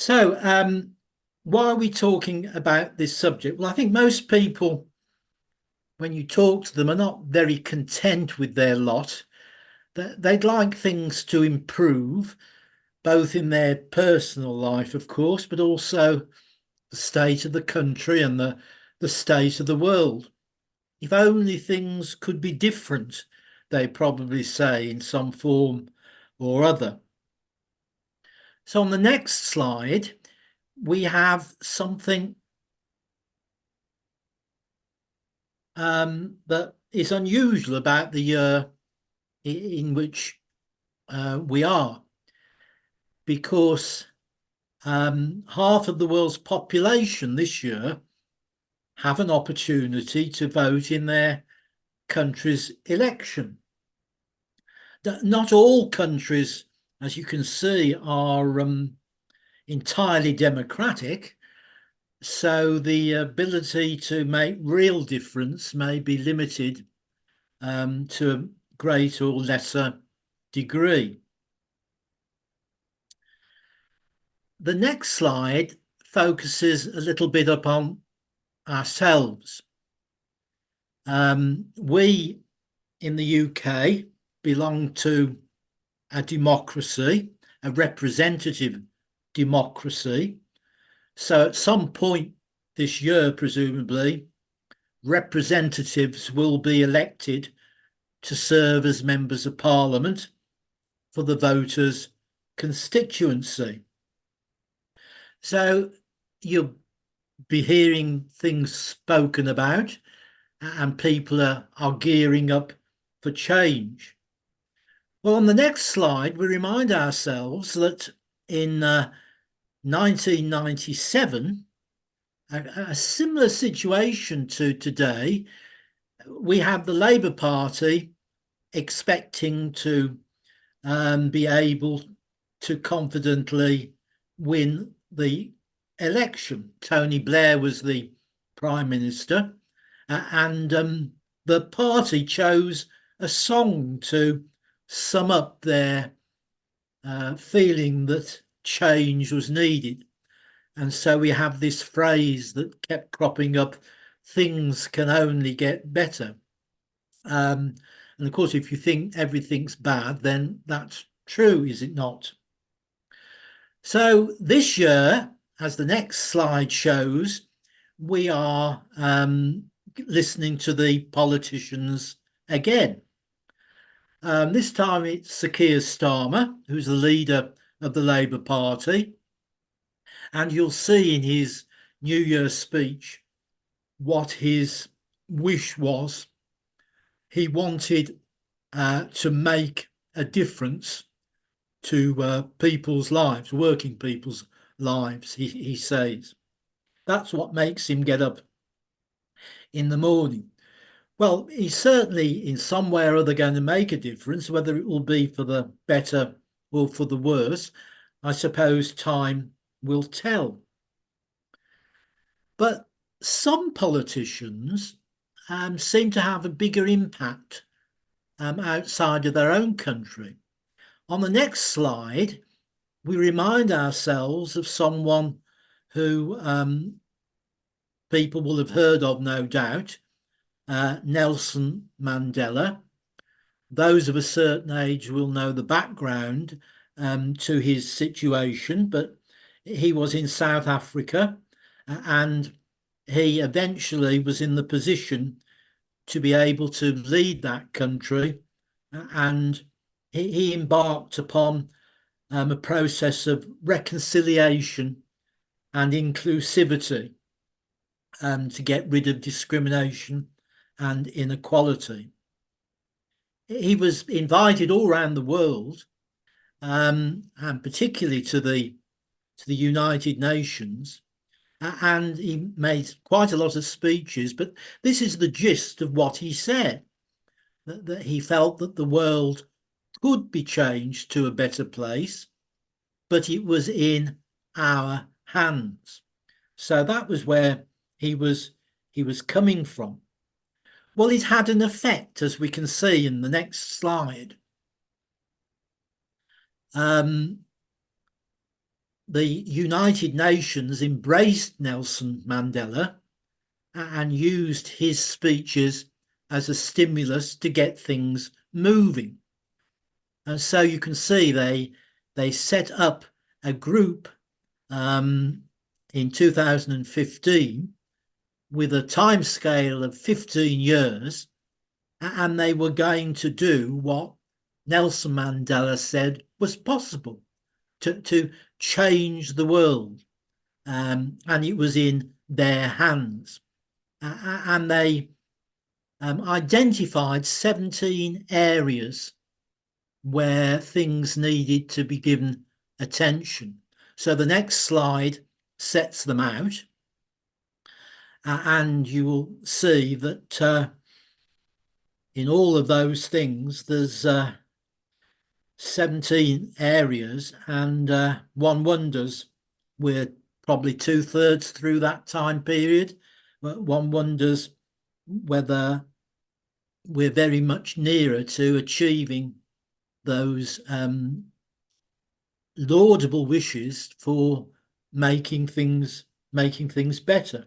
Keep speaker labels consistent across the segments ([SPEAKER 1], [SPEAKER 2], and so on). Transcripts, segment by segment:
[SPEAKER 1] Why are we talking about this subject? Well, I think most people, when you talk to them, are not very content with their lot. They'd like things to improve, both in their personal life, of course, but also the state of the country and the state of the world. If only things could be different, they probably say in some form or other. So on the next slide, we have something that is unusual about the year in which we are, because half of the world's population this year have an opportunity to vote in their country's election. Not all countries, as you can see, are entirely democratic, so the ability to make real difference may be limited to a greater or lesser degree. The next slide focuses a little bit upon ourselves. We in the UK belong to a democracy, a representative democracy. So at some point this year, presumably, representatives will be elected to serve as members of parliament for the voters' constituency. So you'll be hearing things spoken about, and people are gearing up for change. Well, on the next slide, we remind ourselves that in 1997, a similar situation to today, we have the Labour Party expecting to be able to confidently win the election. Tony Blair was the Prime Minister, and the party chose a song to sum up their feeling that change was needed. And so we have this phrase that kept cropping up: things can only get better. And of course, if you think everything's bad, then that's true, is it not? So this year, as the next slide shows, we are listening to the politicians again. This time it's Sir Keir Starmer, who's the leader of the Labour Party. And you'll see in his New Year's speech what his wish was. He wanted to make a difference to people's lives, working people's lives, he says. That's what makes him get up in the morning. Well, he's certainly in some way or other going to make a difference. Whether it will be for the better or for the worse, I suppose time will tell. But some politicians seem to have a bigger impact outside of their own country. On the next slide, we remind ourselves of someone who people will have heard of, no doubt, Nelson Mandela. Those of a certain age will know the background to his situation, but he was in South Africa, and he eventually was in the position to be able to lead that country, and he embarked upon a process of reconciliation and inclusivity to get rid of discrimination and inequality. He was invited all around the world, and particularly to the United Nations, and he made quite a lot of speeches, but this is the gist of what he said, that he felt that the world could be changed to a better place, but it was in our hands. So that was where he was coming from. Well, it had an effect, as we can see in the next slide. the United Nations embraced Nelson Mandela and used his speeches as a stimulus to get things moving. And so you can see they set up a group in 2015 with a timescale of 15 years, and they were going to do what Nelson Mandela said was possible to change the world. And it was in their hands. And they identified 17 areas where things needed to be given attention. So the next slide sets them out. And you will see that in all of those things, there's 17 areas, and one wonders, we're probably 2/3 through that time period. One wonders whether we're very much nearer to achieving those laudable wishes for making things better.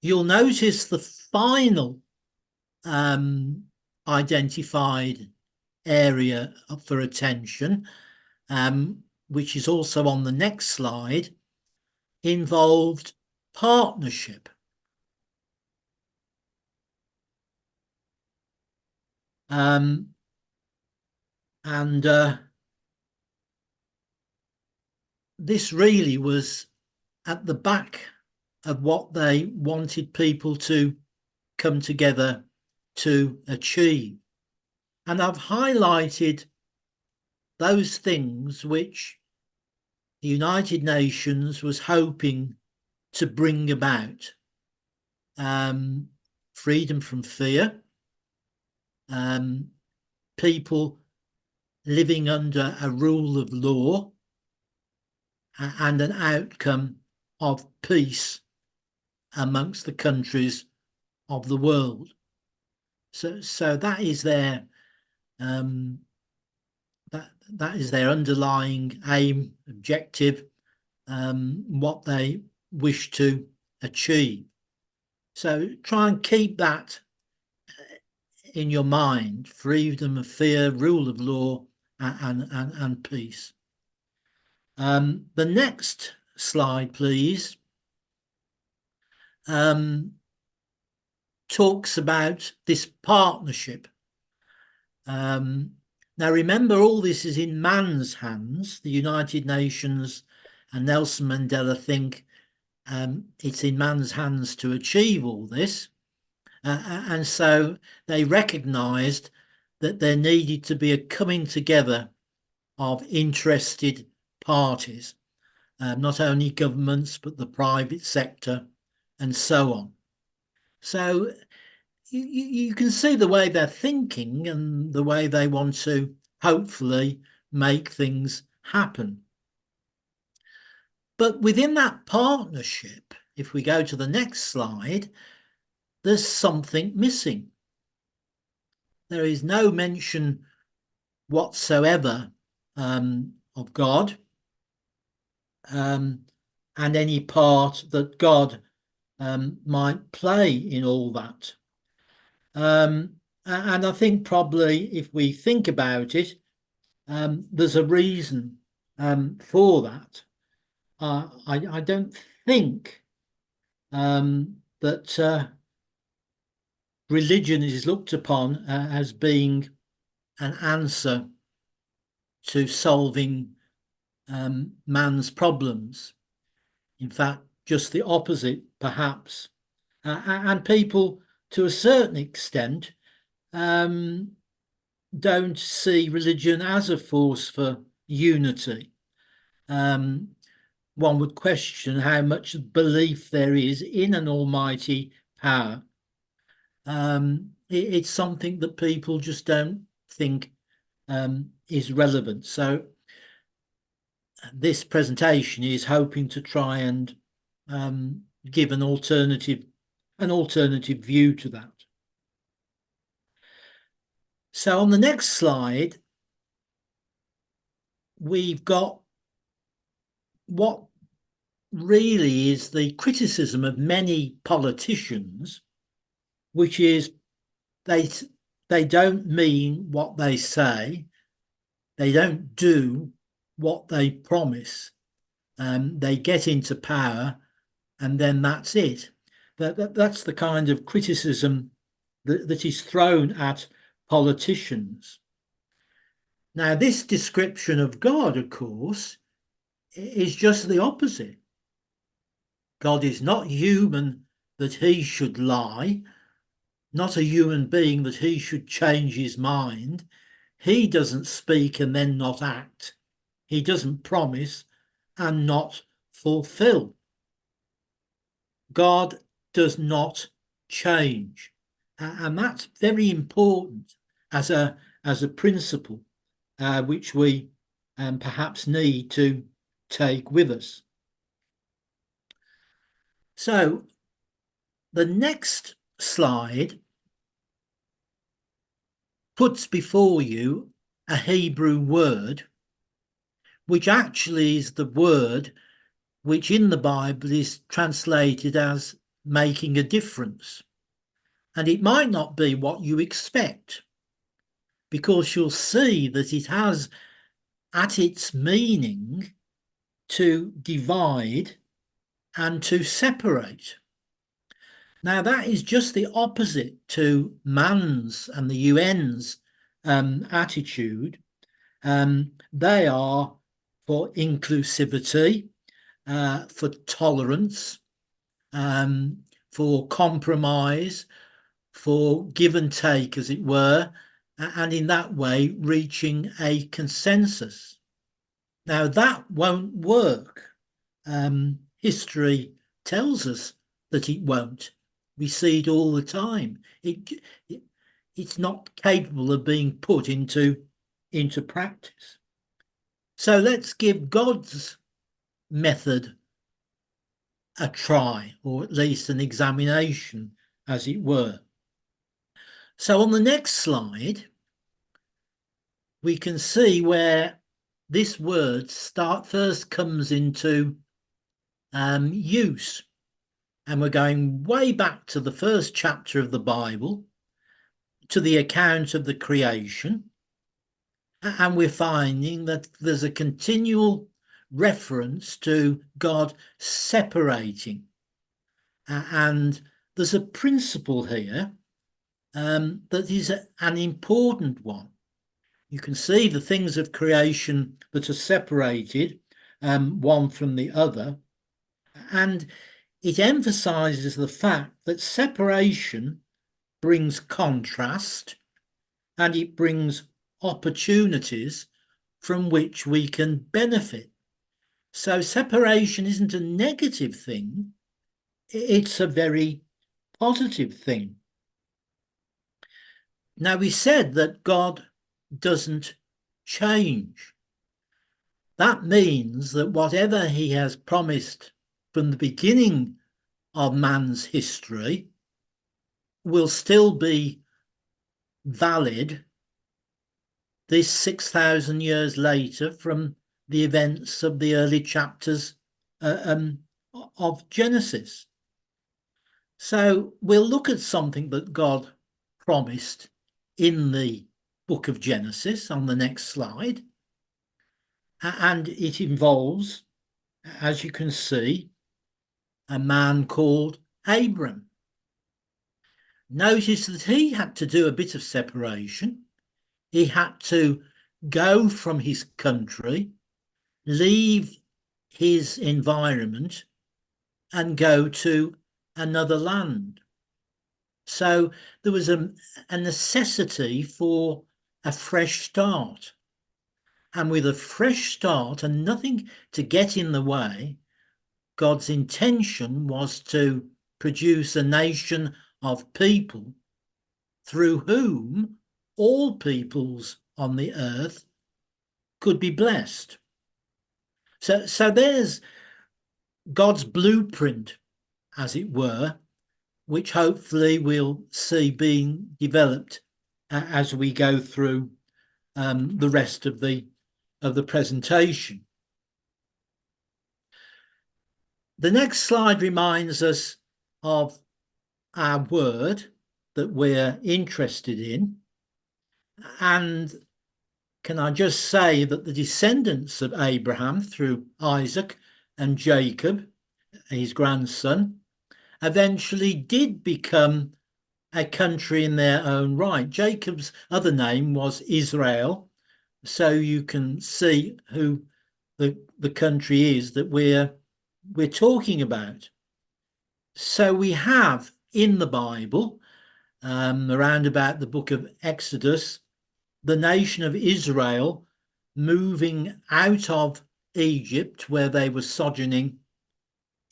[SPEAKER 1] You'll notice the final identified area for attention, which is also on the next slide, involved partnership. And this really was at the back of what they wanted people to come together to achieve. And I've highlighted those things which the United Nations was hoping to bring about. Freedom from fear, people living under a rule of law, and an outcome of peace amongst the countries of the world. So that is their that is their underlying aim, objective, what they wish to achieve. So try and keep that in your mind: freedom of fear, rule of law, and peace. The next slide, please, talks about this partnership. Now, remember, all this is in man's hands. The United Nations and Nelson Mandela think it's in man's hands to achieve all this. And so they recognised that there needed to be a coming together of interested parties, not only governments, but the private sector and so on. So you can see the way they're thinking and the way they want to hopefully make things happen. But within that partnership, if we go to the next slide, there's something missing. There is no mention whatsoever of God and any part that God might play in all that. And I think probably if we think about it, there's a reason for that. I don't think that religion is looked upon as being an answer to solving man's problems. In fact, just the opposite, perhaps. And people, to a certain extent, don't see religion as a force for unity. One would question how much belief there is in an almighty power. It's something that people just don't think is relevant. So this presentation is hoping to try and give an alternative view to that. So on the next slide, we've got what really is the criticism of many politicians, which is they don't mean what they say, they don't do what they promise. They get into power and then that's it. That's the kind of criticism that is thrown at politicians. Now, this description of God, of course, is just the opposite. God is not human that he should lie, not a human being that he should change his mind. He doesn't speak and then not act. He doesn't promise and not fulfill. God does not change. And that's very important as a principle, which we perhaps need to take with us. So the next slide puts before you a Hebrew word, which actually is the word which in the Bible is translated as making a difference. And it might not be what you expect, because you'll see that it has at its meaning to divide and to separate. Now, that is just the opposite to man's and the UN's attitude. They are for inclusivity, for tolerance, for compromise, for give and take, as it were, and in that way reaching a consensus. Now, that won't work. History tells us that it won't. We see it all the time. It's not capable of being put into practice. So let's give God's method a try, or at least an examination, as it were. So on the next slide, we can see where this word first comes into use. And we're going way back to the first chapter of the Bible, to the account of the creation. And we're finding that there's a continual reference to God separating. And there's a principle here that is an important one. You can see the things of creation that are separated, one from the other. And it emphasizes the fact that separation brings contrast and it brings opportunities from which we can benefit. So separation isn't a negative thing, it's a very positive thing. Now, we said that God doesn't change. That means that whatever he has promised from the beginning of man's history will still be valid this 6,000 years later from the events of the early chapters of Genesis. So we'll look at something that God promised in the book of Genesis on the next slide. And it involves, as you can see, a man called Abram. Notice that he had to do a bit of separation. He had to go from his country, leave his environment, and go to another land. So there was a necessity for a fresh start. And with a fresh start and nothing to get in the way, God's intention was to produce a nation of people through whom all peoples on the earth could be blessed. So there's God's blueprint, as it were, which hopefully we'll see being developed as we go through the rest of the presentation. The next slide reminds us of our word that we're interested in. And can I just say that the descendants of Abraham through Isaac and Jacob, his grandson, eventually did become a country in their own right. Jacob's other name was Israel, so you can see who the country is that we're talking about. So we have in the Bible, around about the book of Exodus, the nation of Israel moving out of Egypt, where they were sojourning,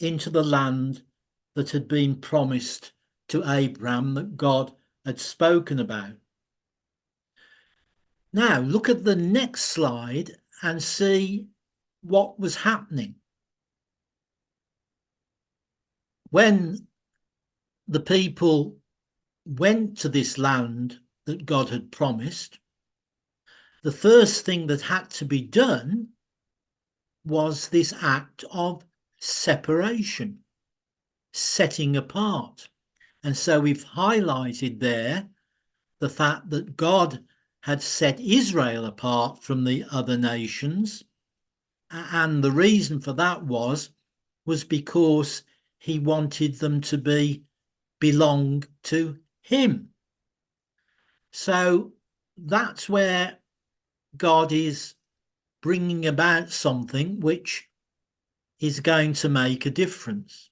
[SPEAKER 1] into the land that had been promised to Abraham, that God had spoken about. Now, look at the next slide and see what was happening. When the people went to this land that God had promised, the first thing that had to be done was this act of separation, setting apart. And so we've highlighted there the fact that God had set Israel apart from the other nations. And the reason for that was because he wanted them to belong to him. So that's where God is bringing about something which is going to make a difference.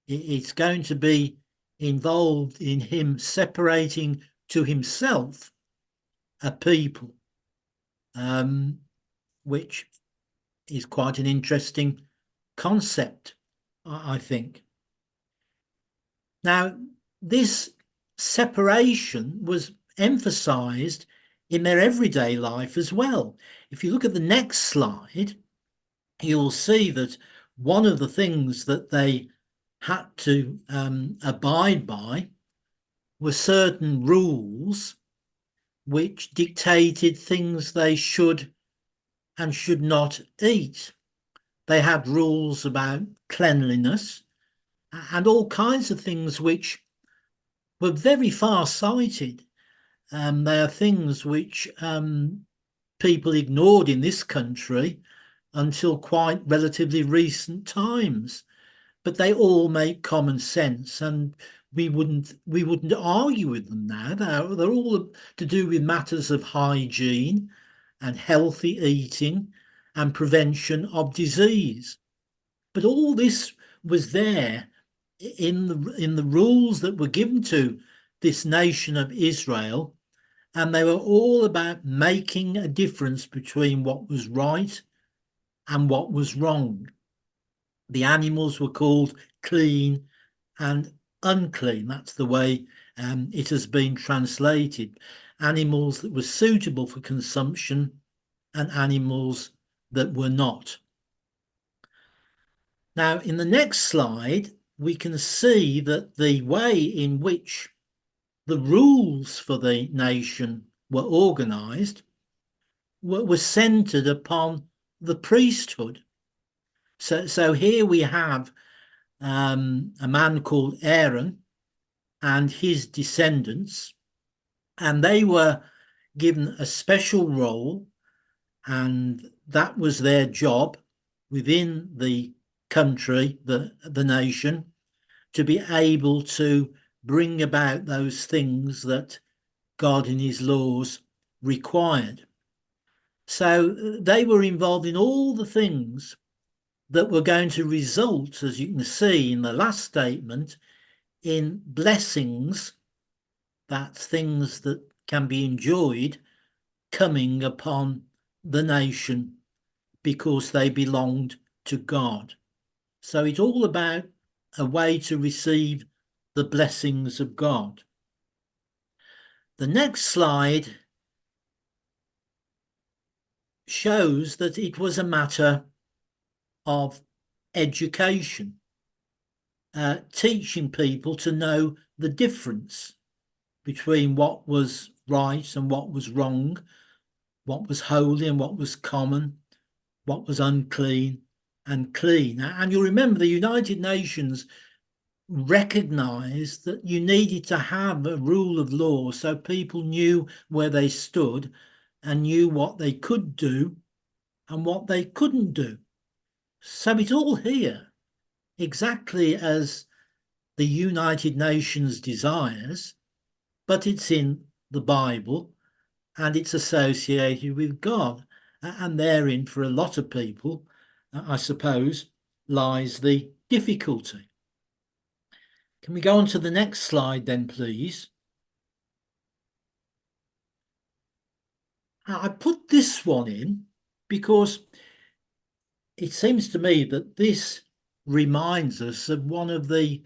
[SPEAKER 1] It's going to be involved in him separating to himself a people, which is quite an interesting concept, I think. Now, this separation was emphasized in their everyday life as well. If you look at the next slide, you'll see that one of the things that they had to abide by were certain rules which dictated things they should and should not eat. They had rules about cleanliness and all kinds of things which were very far-sighted. They are things which people ignored in this country until quite relatively recent times. But they all make common sense, and we wouldn't argue with them now. They're all to do with matters of hygiene and healthy eating and prevention of disease. But all this was there in the rules that were given to this nation of Israel, and they were all about making a difference between what was right and what was wrong. The animals were called clean and unclean. That's the way it has been translated. Animals that were suitable for consumption and animals that were not. Now, in the next slide, we can see that the way in which the rules for the nation were organised were centred upon the priesthood. So here we have a man called Aaron and his descendants, and they were given a special role, and that was their job within the country, the nation, to be able to bring about those things that God in his laws required. So they were involved in all the things that were going to result, as you can see in the last statement, in blessings, that's things that can be enjoyed, coming upon the nation because they belonged to God. So it's all about a way to receive the blessings of God. The next slide shows that it was a matter of education, teaching people to know the difference between what was right and what was wrong, what was holy and what was common, what was unclean and clean. And you'll remember the United Nations recognized that you needed to have a rule of law so people knew where they stood and knew what they could do and what they couldn't do. So it's all here, exactly as the United Nations desires, but it's in the Bible and it's associated with God. And therein, for a lot of people, I suppose, lies the difficulty. Can we go on to the next slide then, please? I put this one in because it seems to me that this reminds us of one of the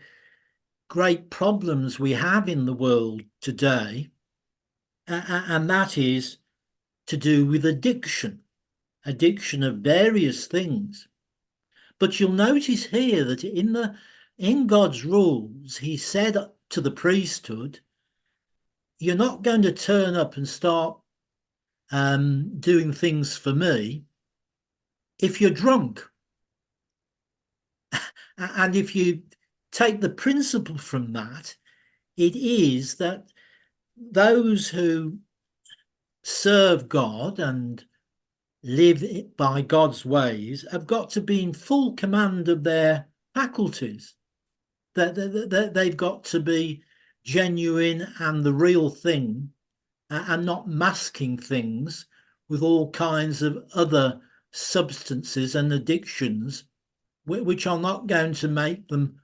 [SPEAKER 1] great problems we have in the world today, and that is to do with addiction of various things. But you'll notice here that in God's rules, he said to the priesthood, you're not going to turn up and start doing things for me if you're drunk. And if you take the principle from that, it is that those who serve God and live by God's ways have got to be in full command of their faculties. That they've got to be genuine and the real thing, and not masking things with all kinds of other substances and addictions, which are not going to make them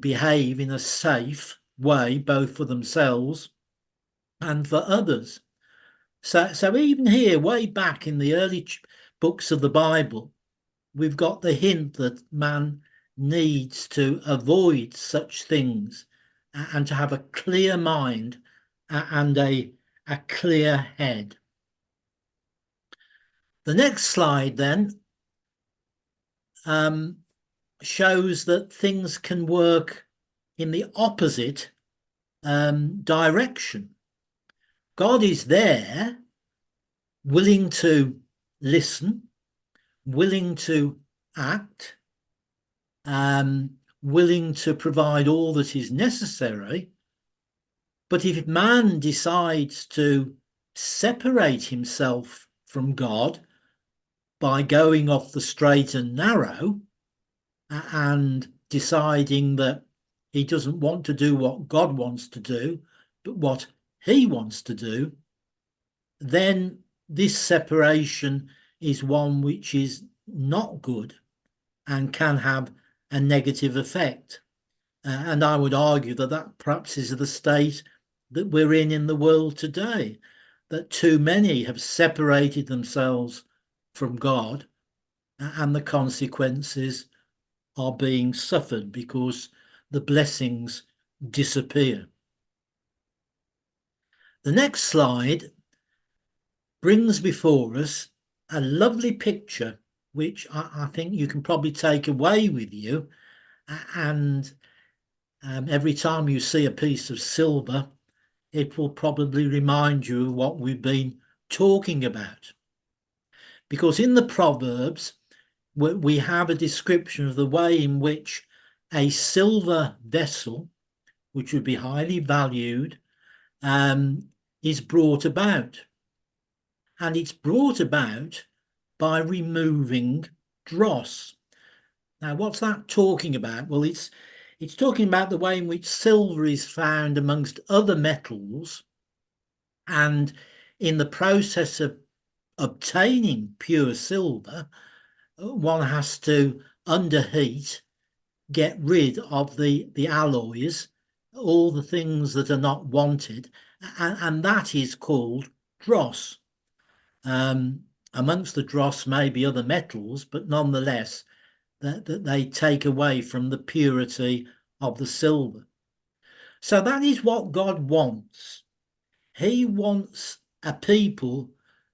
[SPEAKER 1] behave in a safe way, both for themselves and for others. So even here, way back in the early books of the Bible, we've got the hint that man needs to avoid such things and to have a clear mind and a clear head. The next slide then shows that things can work in the opposite direction. God is there, willing to listen, willing to act, willing to provide all that is necessary. But if man decides to separate himself from God by going off the straight and narrow and deciding that he doesn't want to do what God wants to do, but what he wants to do, then this separation is one which is not good and can have a negative effect. And I would argue that that perhaps is the state that we're in the world today, that too many have separated themselves from God, and the consequences are being suffered because the blessings disappear. The next slide brings before us a lovely picture which I think you can probably take away with you, and every time you see a piece of silver, it will probably remind you of what we've been talking about. Because in the Proverbs, we have a description of the way in which a silver vessel, which would be highly valued, is brought about. And it's brought about by removing dross. Now, what's that talking about? Well, it's talking about the way in which silver is found amongst other metals, and in the process of obtaining pure silver, one has to underheat, get rid of the alloys, all the things that are not wanted, and that is called dross. Amongst the dross may be other metals, but nonetheless that they take away from the purity of the silver. So that is what God wants. He wants a people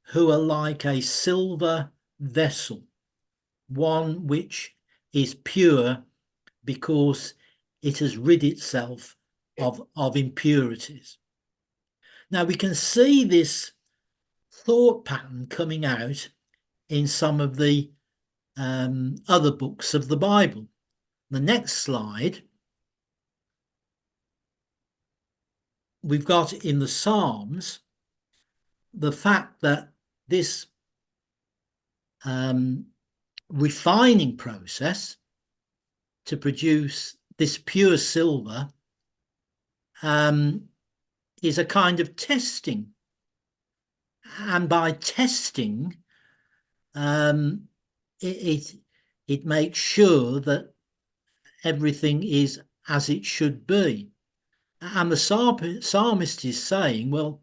[SPEAKER 1] who are like a silver vessel, one which is pure because it has rid itself of impurities. Now we can see this thought pattern coming out in some of the other books of the Bible. The next slide, we've got in the Psalms the fact that this refining process to produce this pure silver is a kind of testing. And by testing, it makes sure that everything is as it should be. And the psalmist is saying, well,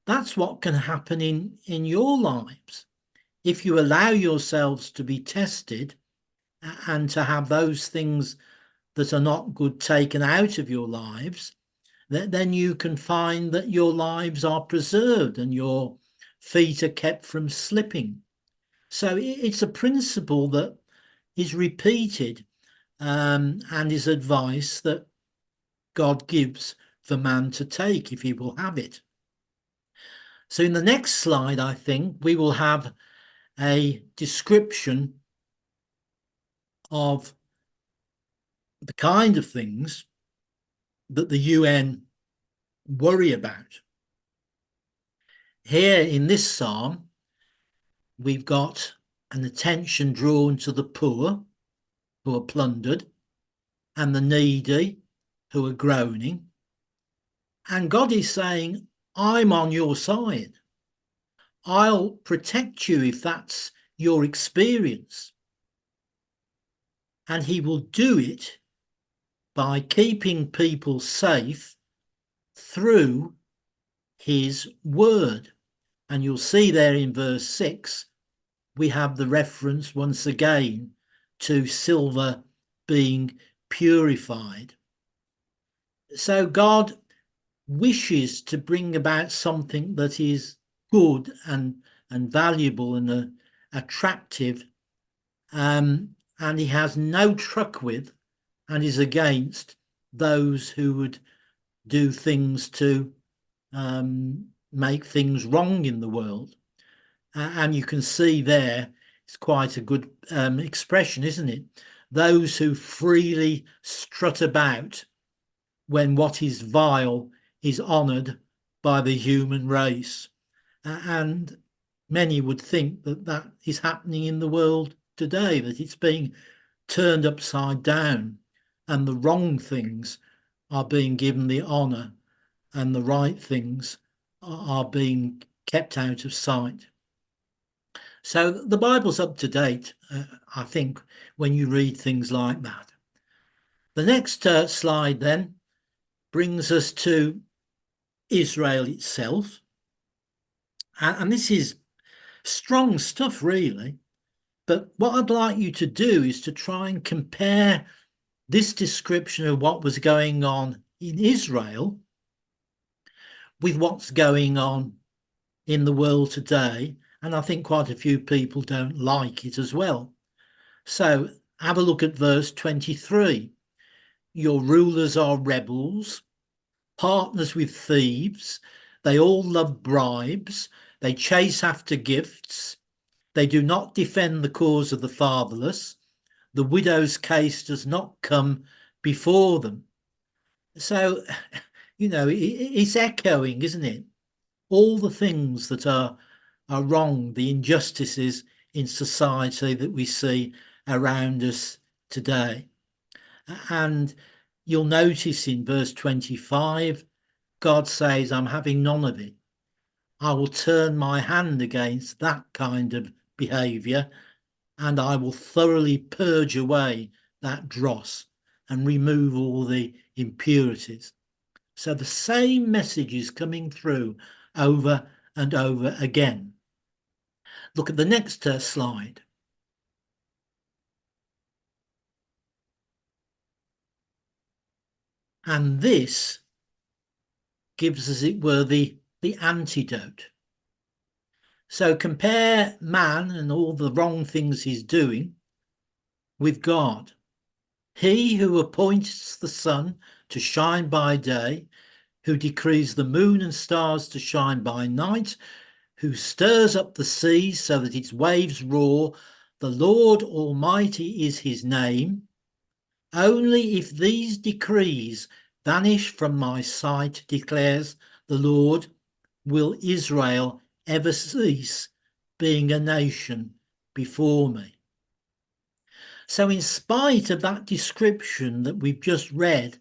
[SPEAKER 1] that's what can happen in your lives. If you allow yourselves to be tested and to have those things that are not good taken out of your lives, then you can find that your lives are preserved and your feet are kept from slipping. So it's a principle that is repeated and is advice that God gives for man to take if he will have it. So in the next slide, I think we will have a description of the kind of things that the UN worry about. Here in this psalm, we've got an attention drawn to the poor who are plundered and the needy who are groaning. And God is saying, I'm on your side. I'll protect you if that's your experience. And he will do it by keeping people safe through his word. And you'll see there in verse 6, we have the reference once again to silver being purified. So God wishes to bring about something that is good and valuable and attractive, and he has no truck with and is against those who would do things to make things wrong in the world. And you can see there, it's quite a good expression, isn't it? Those who freely strut about when what is vile is honoured by the human race. And many would think that that is happening in the world today, that it's being turned upside down and the wrong things are being given the honour and the right things are being kept out of sight. So the Bible's up to date, I think, when you read things like that. The next slide then brings us to Israel itself. And this is strong stuff, really. But what I'd like you to do is to try and compare this description of what was going on in Israel with what's going on in the world today. And I think quite a few people don't like it as well. So have a look at verse 23. Your rulers are rebels, partners with thieves. They all love bribes. They chase after gifts. They do not defend the cause of the fatherless. The widow's case does not come before them. So, it's echoing, isn't it? All the things that are wrong, the injustices in society that we see around us today. And you'll notice in verse 25, God says, I'm having none of it. I will turn my hand against that kind of behaviour and I will thoroughly purge away that dross and remove all the impurities. So the same message is coming through over and over again. Look at the next slide. And this gives, as it were, the antidote. So compare man and all the wrong things he's doing with God. He who appoints the sun to shine by day, who decrees the moon and stars to shine by night, who stirs up the sea so that its waves roar. The Lord Almighty is his name. Only if these decrees vanish from my sight, declares the Lord, will Israel ever cease being a nation before me. So in spite of that description that we've just read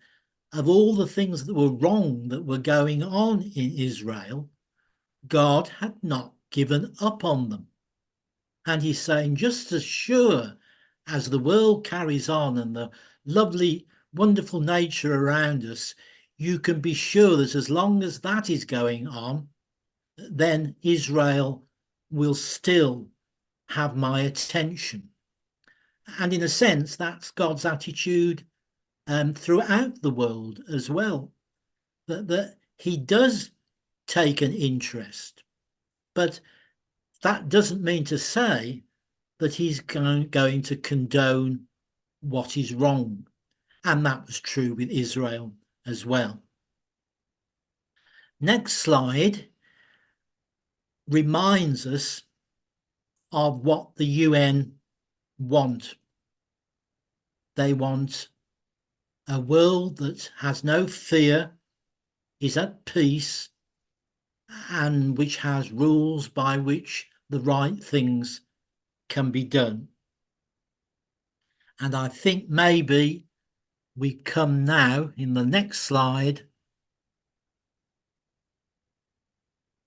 [SPEAKER 1] of all the things that were wrong that were going on in Israel, God had not given up on them. And he's saying, just as sure as the world carries on and the lovely, wonderful nature around us, you can be sure that as long as that is going on, then Israel will still have my attention. And in a sense, that's God's attitude throughout the world as well, that he does take an interest, but that doesn't mean to say that he's going to condone what is wrong. And that was true with Israel as well. Next slide reminds us of what the UN want. They want a world that has no fear, is at peace, and which has rules by which the right things can be done. And I think maybe we come now in the next slide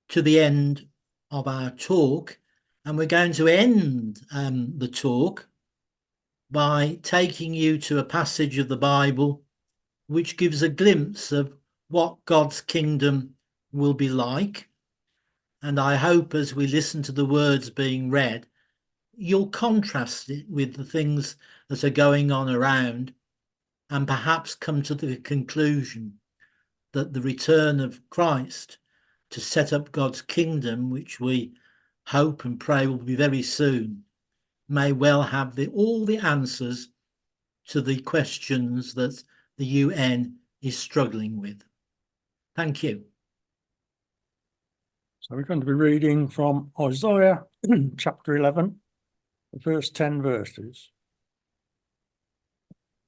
[SPEAKER 1] to the end of our talk, and we're going to end the talk by taking you to a passage of the Bible which gives a glimpse of what God's kingdom will be like. And I hope as we listen to the words being read, you'll contrast it with the things that are going on around and perhaps come to the conclusion that the return of Christ to set up God's kingdom, which we hope and pray will be very soon, may well have all the answers to the questions that the UN is struggling with. Thank you.
[SPEAKER 2] So we're going to be reading from Isaiah chapter 11, the first 10 verses.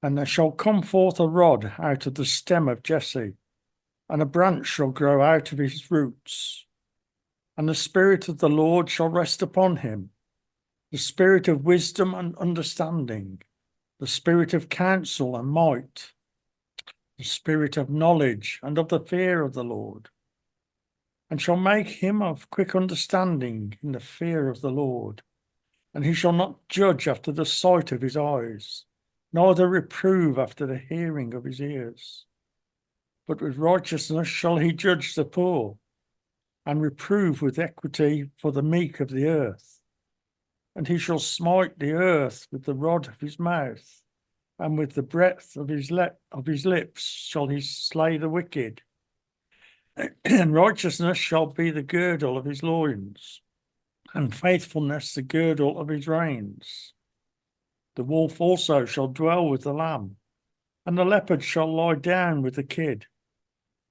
[SPEAKER 2] And there shall come forth a rod out of the stem of Jesse, and a branch shall grow out of his roots. And the Spirit of the Lord shall rest upon him, the Spirit of wisdom and understanding, the Spirit of counsel and might, the Spirit of knowledge and of the fear of the Lord, and shall make him of quick understanding in the fear of the Lord. And he shall not judge after the sight of his eyes, neither reprove after the hearing of his ears. But with righteousness shall he judge the poor, and reprove with equity for the meek of the earth. And he shall smite the earth with the rod of his mouth, and with the breath of his lips shall he slay the wicked. And righteousness shall be the girdle of his loins, and faithfulness the girdle of his reins. The wolf also shall dwell with the lamb, and the leopard shall lie down with the kid,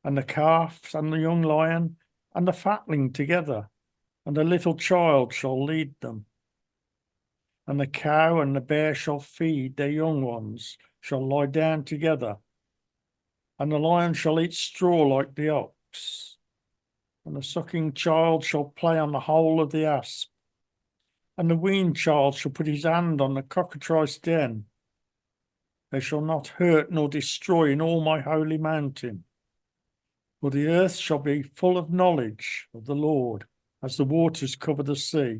[SPEAKER 2] and the calf and the young lion and the fatling together, and the little child shall lead them. And the cow and the bear shall feed their young ones, shall lie down together, and the lion shall eat straw like the ox, and the sucking child shall play on the hole of the asp, and the weaned child shall put his hand on the cockatrice den. They shall not hurt nor destroy in all my holy mountain. For the earth shall be full of knowledge of the Lord, as the waters cover the sea.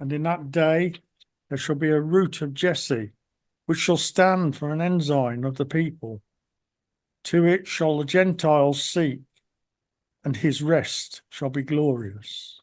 [SPEAKER 2] And in that day there shall be a root of Jesse, which shall stand for an ensign of the people. To it shall the Gentiles seek, and his rest shall be glorious.